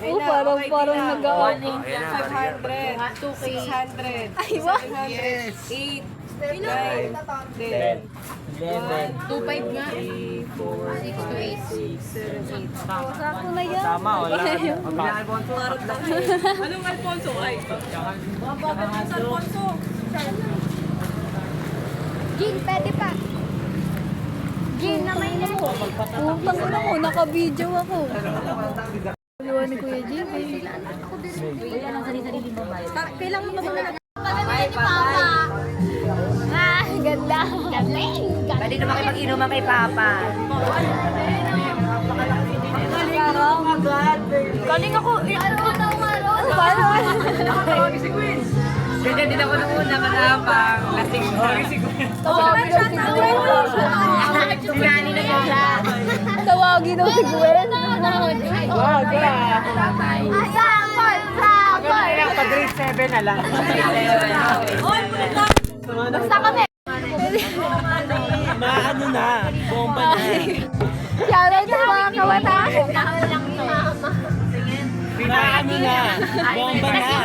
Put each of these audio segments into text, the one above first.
Parang nag-aaway. 500, 600, 700, 8, 9, 10, 2.5 nga. 3, 4, 6 to 8. 6, 7, 8. Sakto na yan. Tama, wala. Anong Alfonso? Ay, bakit sa Alfonso? Gin, pwede pa. Gin na may nako. Putang ina ko, naka-video ako. Luwa ni Kuya Jim. Wala lang sarili-sariling babae. Kailangan mo ba na? Paganda ni Papa. Ah, ganda. Galing. Pwede naman kayo mag-inuman kay Papa. Galing ako. Ganyan din ako nung una, manapang. Lasing mo. Tawagin daw si Gwen. Sinani na niya siya. Tawagin daw si Gwen. Wag ah. Sample. Pag-grade 7 na lang. Basta kami. Maano na, bomba na. Shoutout sa mga kabataan. Maano na, bomba na.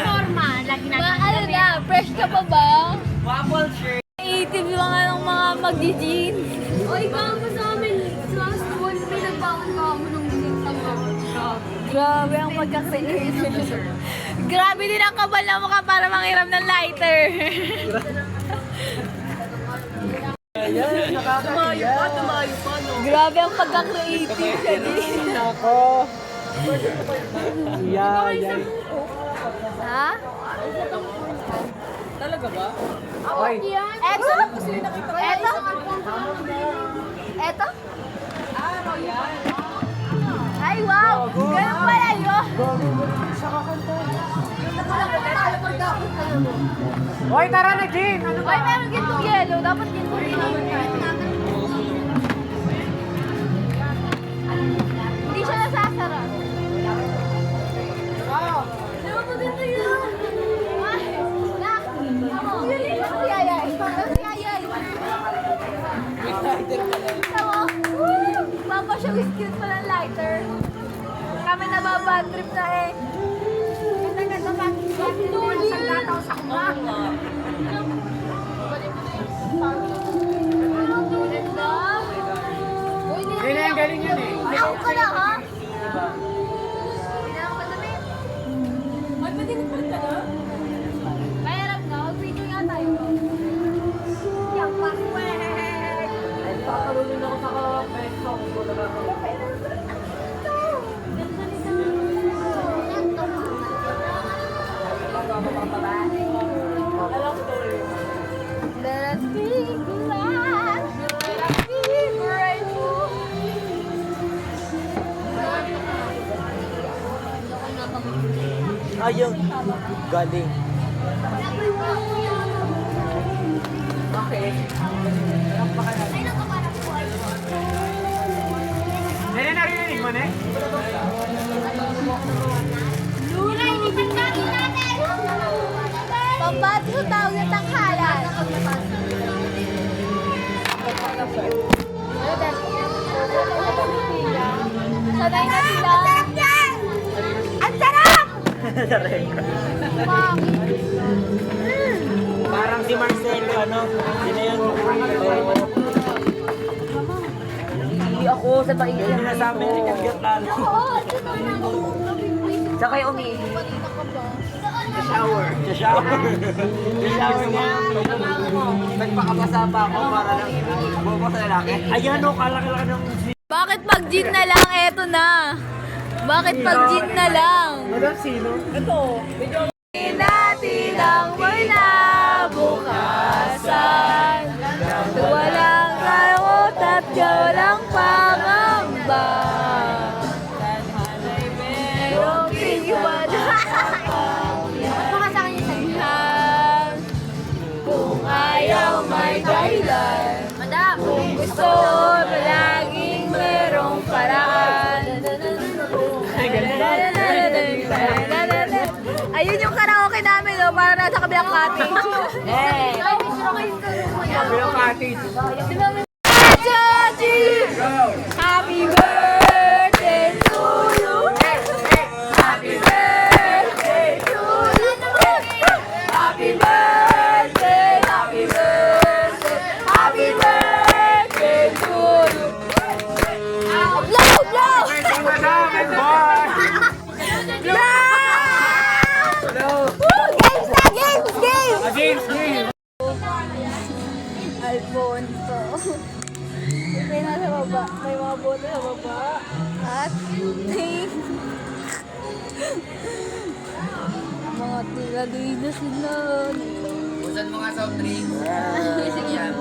Ano na, fresh ka pa ba? Waffle shirt. Native yung ng mga mag-jean. Oy, kamo sa amin. Last one, may nagbawan ka mo nung ginitang mo. Grabe ang pagkakainis. Grabe din ang kabal na mukha para manghiram ng lighter. Tumayo pa, no? Grabe ang pagka-creative siya din. Ako. Yan. Ha? Talaga ba? Hoy. Eto? Eto? Eto? Ay, wow! Ganun pala yun! Hoy, tara na, Jin. Ano Ay, meron gintong yellow. Dapat gintong yellow. Hindi siya nasasara. Wow. Diba maganda yun? Ay, nak! Yun yung si Ayay. Si Ayay. Tawa. Papa siya whiskey pa ng lighter. Kami nababad trip na eh. Ganda-ganda pa. Tuloy. Sa kuma. Ganda. Yun na yung galing yun eh. Ako ka na ha? Hindi na ako madamit. Ay, pwede na pala ka na? Mayroon na. Mag-video nga tayo. Yang paswag. Ay, paparunin ako sa ka-peso. Let us be glad. Let us be grateful. Ayun. Galing. Okay. Nene, narinig mo, ne? Pambati ko tawag na tanghalan. Sanay na sila. Ang sarap! Parang si Marcelo, ano? Sino yun? Hindi ako sa tayo. Yun na sa American Got Talent. Sa kayo umiihi. Sa shower. Sa shower. Sa shower mo. Nagpakabasa pa ako para lang buko sa lalaki. Ayan o, kalaki-laki ng... Bakit pag gin na lang, eto na. Bakit pag gin na lang? Madam, sino? Ito, medyo Natin ang bukasan. Walang karot at walang pangamba. Tanhanay merong iwanan. Baka sa kanya sa'yo. Kung ayaw may dahilan. Madam. Kung gusto, palaging merong paraan. Ayun yung karaoke namin, no? Para nasa kabilang cottage. Ay, misro kayo sa room mo yan. Bilang cottage. Happy birthday to you. Happy bote sa baba. At mga tiladoy na sila. Busan mo nga soft drinks. Gising yan.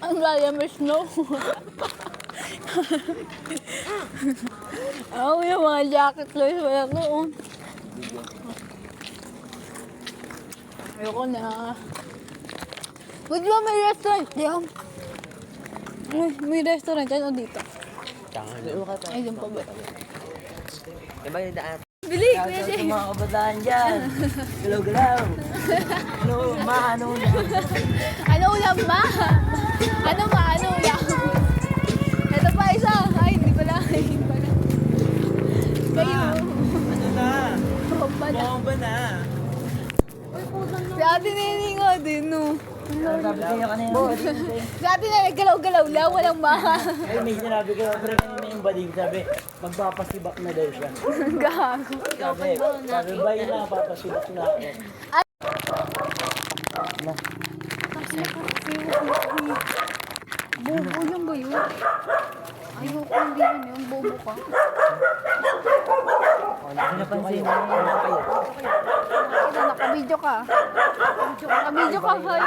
Ang laya may snow. Ako yung mga jacket guys. Wala ko. Oh. Ayoko na. Ba't ba may restaurant yan? May restaurant yan o dito? Ay, dyan pa ba? Diba yung daan? Bili, pwede. Mga kabataan dyan. Galaw-galaw. Ano, ma, ano na? Ano ulam ba? Ano ba? Ano ulam? Ito pa isa. Ay, hindi pala. Hindi pala. Kayo. Ano na? Bomba na. Bomba na. Si Ate Nene nga din, no. Sabi kayo kanina. Si Ate Nene, galaw-galaw lang. Walang baha. Ay, may sinabi ko, pero kanina yung bading sabi, magpapasibak na daw siya. Gago. Sabi ba yun na, papasibak na ako. Bobo yung ba yun? Ayoko, hindi yun yung bobo ka. Hindi napansin mo. Nakabidyo ka. Nakabidyo ka, hay.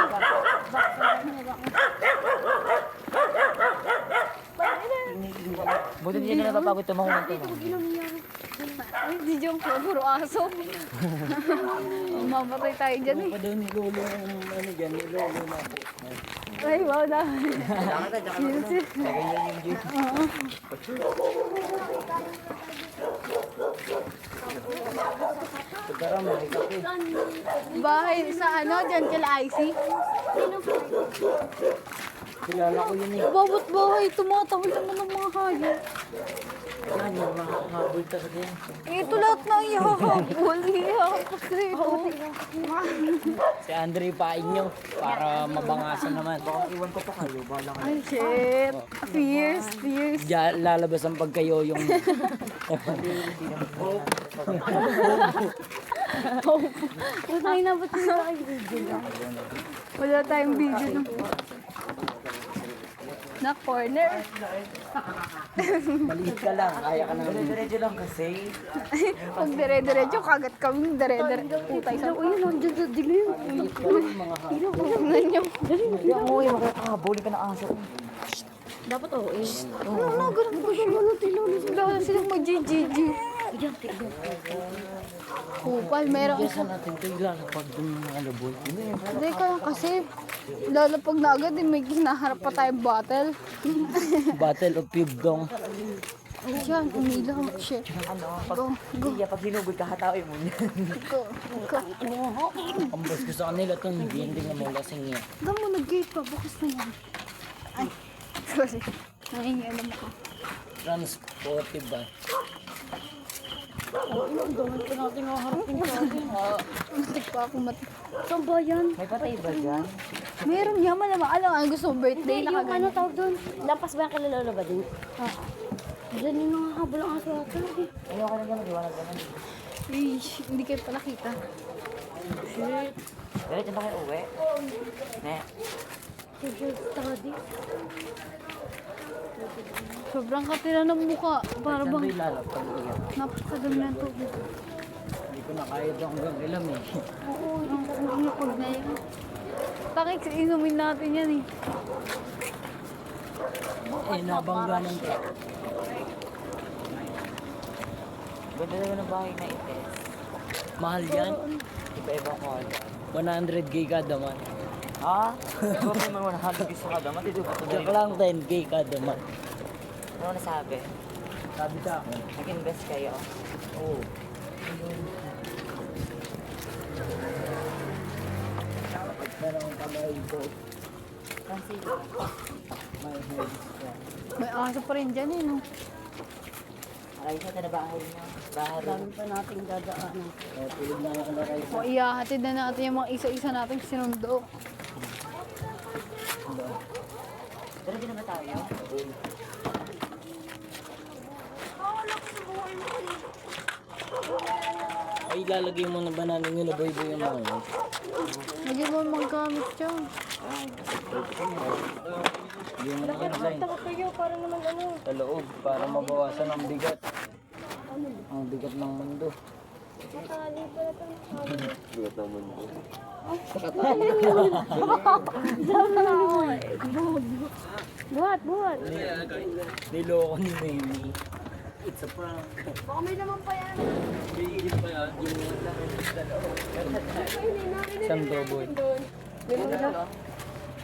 Buti hindi na napapagod tumahungan to. Ay, di dyan ko. Puro aso. Mamatay tayo dyan eh. Pa daw ni Lolo yung ano dyan, ni Lolo na po. Ay, wow na. Pagkara mo, kape. Bahay sa ano, dyan kila Icy. Kilala ko yun eh. Babot bahay, tumatawid naman ng mga hayop. Yan, yung mahabol talaga yan. Ito lahat na ihahabol. Ihahapos rito. Si Andre pain nyo para mabangasan naman. Iwan ko to kayo, bala kayo. Ay, shit. Fierce, fierce. Lalabas ang pagkayo yung... Ay, na, ba't hindi tayo video? Wala tayong video na. Na corner. Maliit ka lang, kaya ka naman. Dire-diretso lang kasi. Pag dire-diretso, kagat kami dire-diretso. Puta, isa. Uy, nandiyan sa dilim. Tingnan niyo. Hindi ako eh, makakahabulin ka ng aso. Dapat oo eh. Ano na, ganun ko siya. Wala silang mag-GGG. Kupal, meron Kaya isa. sa natin ito ilalapag dun ng alaboy. Hindi ka lang kasi. Lalapag na agad, may hinaharap pa tayong bottle. Battle of Pibdong. Yan, umilaw. Shit. Go, go, Pag hinugod ka, hatawin mo niya. go, go. Ang boss ko sa kanila ito, hindi na mo lasing yan. Hanggang mo, nag-gate pa. Bukas na yan. Ay, sorry. Nangingialam ako. Transportive ba? Matik pa ako Saan ba yan? May patay ba dyan? Meron yan, malamang. Alam, ang gusto mo birthday na Yung kagad. ano tawag doon? Lampas ba yung kay Lolo ba din? Diyan yung nakahabol ang aso ata. Ayaw ka na dyan, maliwanag ka na. Hindi kayo pa nakita. Diretso ba kayo uwi? Ne? Study. Sobrang katira ng mukha. Para Saan bang ba ilalapag yan? napakadami ng tubig. Hindi ko na kaya ito hanggang ilam eh. Oo, ang lukod na yan. Takik, inumin natin yan eh. Eh, nabangga ng truck. Ganda naman ng bahay na ites. Mahal yan? Iba-iba ko ano. 100k kada man. Ha? Ikaw naman 100 isa ka damat, ito ba? Joke lang, 10k kada man. Ano nasabi? Sabi sa akin. Nag-invest kayo. Oo. Pero ang kamay ko, Kasi, may head siya. May aso pa rin dyan eh, no? ayos na na bahay mo. Bahay rin. Dami pa nating dadaanan. Kaya tulog na ako na kayo. O iyahatid na natin yung mga isa-isa nating sinundo. Pero di na ba tayo? Ay, lalagay mo na ba namin yung laboy-boy yung mga yun? Hindi mo magkamit dyan. Yung design. kayo, para naman ano. Sa loob, para mabawasan ang bigat. Ang bigat ng mundo. Nakali pala ito. Bigat ng mundo. Buhat. Niloko ni Mimi. It's a prank. Baka may naman pa yan. Bigil pa yan. Isang double.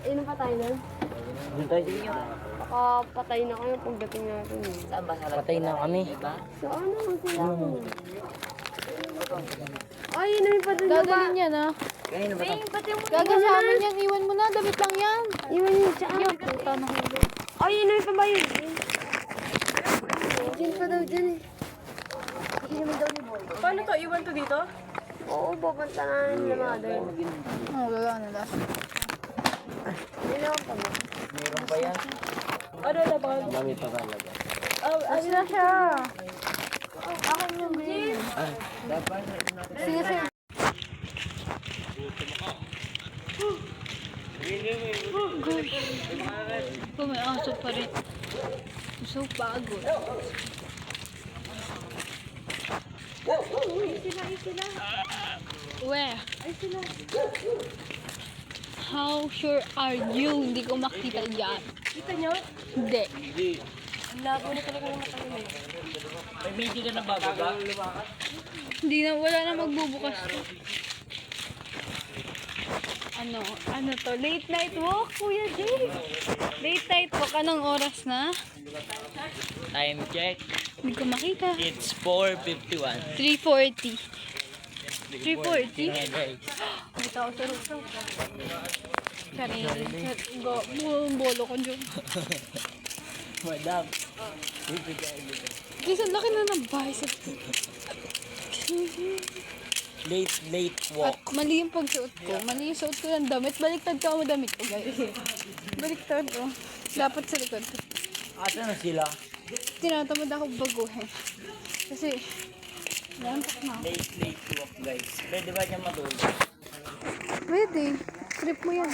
Inom pa tayo nun? Doon tayo dito. Baka patay na kayo pagdating natin. Patay na kami. So ano? Sila ko. Ay, inumin pa dun ba? Gagaling yan ah. Gagasama yan, iwan mo na, damit lang yan. Iwan yun siya. Puta na hulo. Ay, inumin pa ba yun? Diyan pa daw dyan eh. Inumin daw ni Boy. Paano to? Iwan to dito? Oo, babanta na nila mother. Oo, gagawin nila. Inumin pa ba? Meron pa yan. Ano na ba? Gamit pa talaga. Kasi na siya. Akin yung green. Sige, sige. Oh, may aso pa rin. So pagod. Where? How sure are you? Hindi ko makita yan. Kita nyo? Hindi. Labo na talaga ng mata yun eh. May medyo ka na bababa. Hindi na, wala na magbubukas to. Ano to? Late night walk, Kuya Jay. Late night walk, anong oras na? Time check. Hindi ko makita. It's 4:51. 3:40. 3:40? Yeah, guys. May tao sa rooftop. Sarili. Bolo ko dyan. Madam. Guys, ang laki na ng bicep. Late At walk. mali yung pagsuot ko. Mali yung suot ko ng damit. Baliktad ka mo damit ko, guys. Baliktad ko. Dapat sa likod. Asa na sila? Tinatamad ako baguhin. Kasi, nantok na ako. Late walk, guys. Pwede ba niya matulog? Pwede. Trip mo yan.